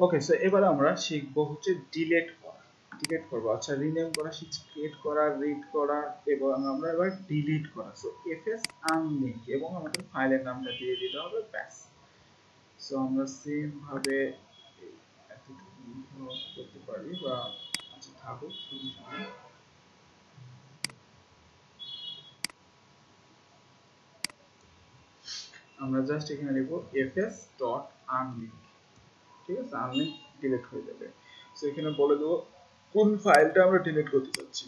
ওকে, so এবার আমরা শিখবো হচ্ছে ডিলিট করব। আচ্ছা, রিনেম করা শিখছি, ক্রিয়েট করা, রিড করা, এবং আমরা এবার ডিলিট করা। সো এফএস আনলিঙ্ক এবং আমাদের ফাইলের নামটা দিয়ে দিতে হবে, ব্যাস। সো আমরা সেম ভাবে এতটুকু করতে পারি, বা আচ্ছা থাকুক, আমরা জাস্ট এখানে লিখব fs.unlink। ঠিক আছে, আনলিঙ্ক ডিলিট হয়ে যাবে। সো এখানে বলে দেবো কোন ফাইলটা আমরা ডিলিট করতে চাচ্ছি।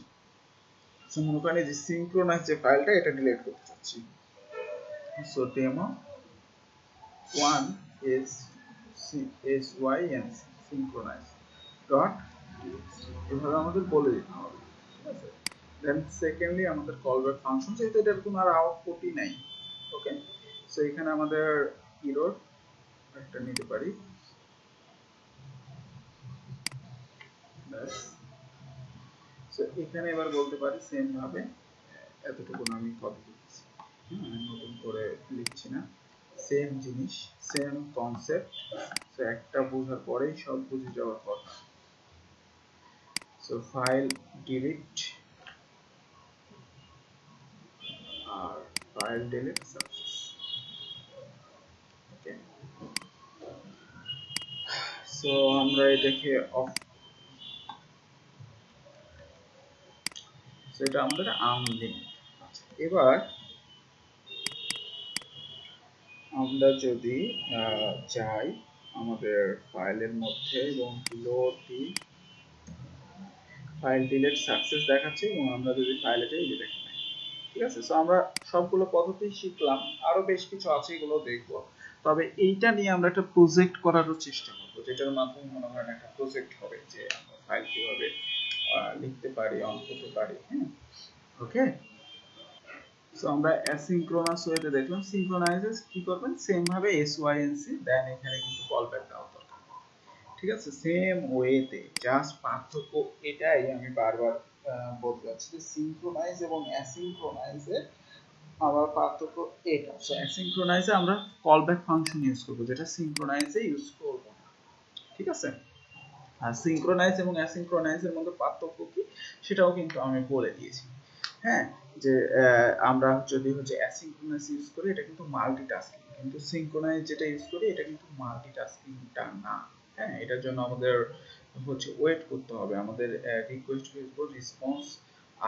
সো মনে করেন যে সিনক্রোনাইজ যে ফাইলটা, এটা ডিলিট করতে চাচ্ছি। So demo 1 is syn synchronize dot এভাবে আমাদের বলে দিতে হবে, ঠিক আছে। দেন সেকেন্ডলি আমাদের কলব্যাক ফাংশন, যেহেতু এটার কোনো আর আউটপুটই নাই। ওকে, সো এখানে আমাদের এরর একটা নিতে পারি, ব্যাস। সো এখানে এবার বলতে পারি সেম ভাবে, এতটুকু আমি কপি করছি, নতুন করে লিখছি না, সেম জিনিস, সেম কনসেপ্ট। সো একটা বোঝার পরেই সব বুঝে যাওয়ার কথা। সো ফাইল ডিলিট আর ফাইল ডিলিট সাকসেস। ওকে, সো আমরা এটাকে অফ, সো এটা আমাদের আনলিঙ্ক। আচ্ছা, এবার আমরা যদি যাই আমাদের ফাইলের মধ্যে এবং লোড দিই, ফাইল ডিলিট সাকসেস দেখাচ্ছে, এবং আমরা যদি ফাইলে যাই এটা দেখতে পাই। ঠিক আছে, সো আমরা সবগুলো পদ্ধতি শিখলাম, আরো বেশ কিছু আছে, এগুলো দেখবো। তবে এইটা নিয়ে আমরা একটা প্রজেক্ট করারও চেষ্টা করবো, যেটার মাধ্যমে মনে হয় একটা প্রজেক্ট হবে, যে আমরা ফাইল কিভাবে লিখতে পারি, অন করতে পারি। হ্যাঁ, ওকে। সো আমরা অ্যাসিনক্রোনাস ওয়েতে দেখলাম, সিনক্রোনাইজেস কি করবেন, সেম ভাবে sync, দেন এখানে কিন্তু কল ব্যাক দেওয়া দরকার। ঠিক আছে, সেম ওয়েতে, জাস্ট পার্থক্য এটাই আমি বারবার বলতে যাচ্ছি, যে সিনক্রোনাইজ এবং অ্যাসিনক্রোনাইজে আমার পার্থক্য এটা। সো অ্যাসিনক্রোনাইজে আমরা কল ব্যাক ফাংশন ইউজ করব, যেটা সিনক্রোনাইজে ইউজ করব না। ঠিক আছে, আর সিনক্রোনাইজ এবং অ্যাসিনক্রোনাইজের মধ্যে পার্থক্য কি সেটাও কিন্তু আমি বলে দিয়েছি। হ্যাঁ, যে আমরা যদি হচ্ছে অ্যাসিনক্রোনাইজ ইউজ করি, এটা কিন্তু মাল্টিটাস্কিং, কিন্তু সিনক্রোনাইজ যেটা ইউজ করি এটা কিন্তু মাল্টিটাস্কিংটা না। হ্যাঁ, এটার জন্য আমাদের হচ্ছে ওয়েট করতে হবে, আমাদের রিকোয়েস্ট রেসপন্স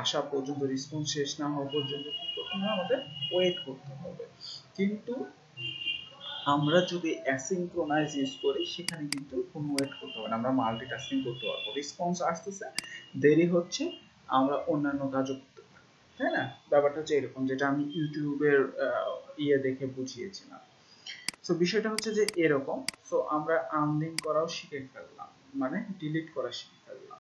আসা পর্যন্ত, রেসপন্স শেষ না হওয়া পর্যন্ত কি করতে হবে, আমাদের ওয়েট করতে হবে। কিন্তু আমরা যদি অ্যাসিনক্রোনাইজ ইউজ করি, সেখানে কিন্তু কোনো ওয়েট করতে হবে না, আমরা মাল্টিটাস্কিং করতে পারবো, রেসপন্স আসতেছে, দেরি হচ্ছে, আমরা অন্যান্য কাজও করতে পারি। তাই না? ব্যাপারটা হচ্ছে এরকম, যেটা আমি ইউটিউবের ইয়ে দেখে বুঝিয়েছিলাম। সো বিষয়টা হচ্ছে যে এরকম। সো আমরা আনলিঙ্ক করাও শিখে ফেললাম, মানে ডিলিট করা শিখে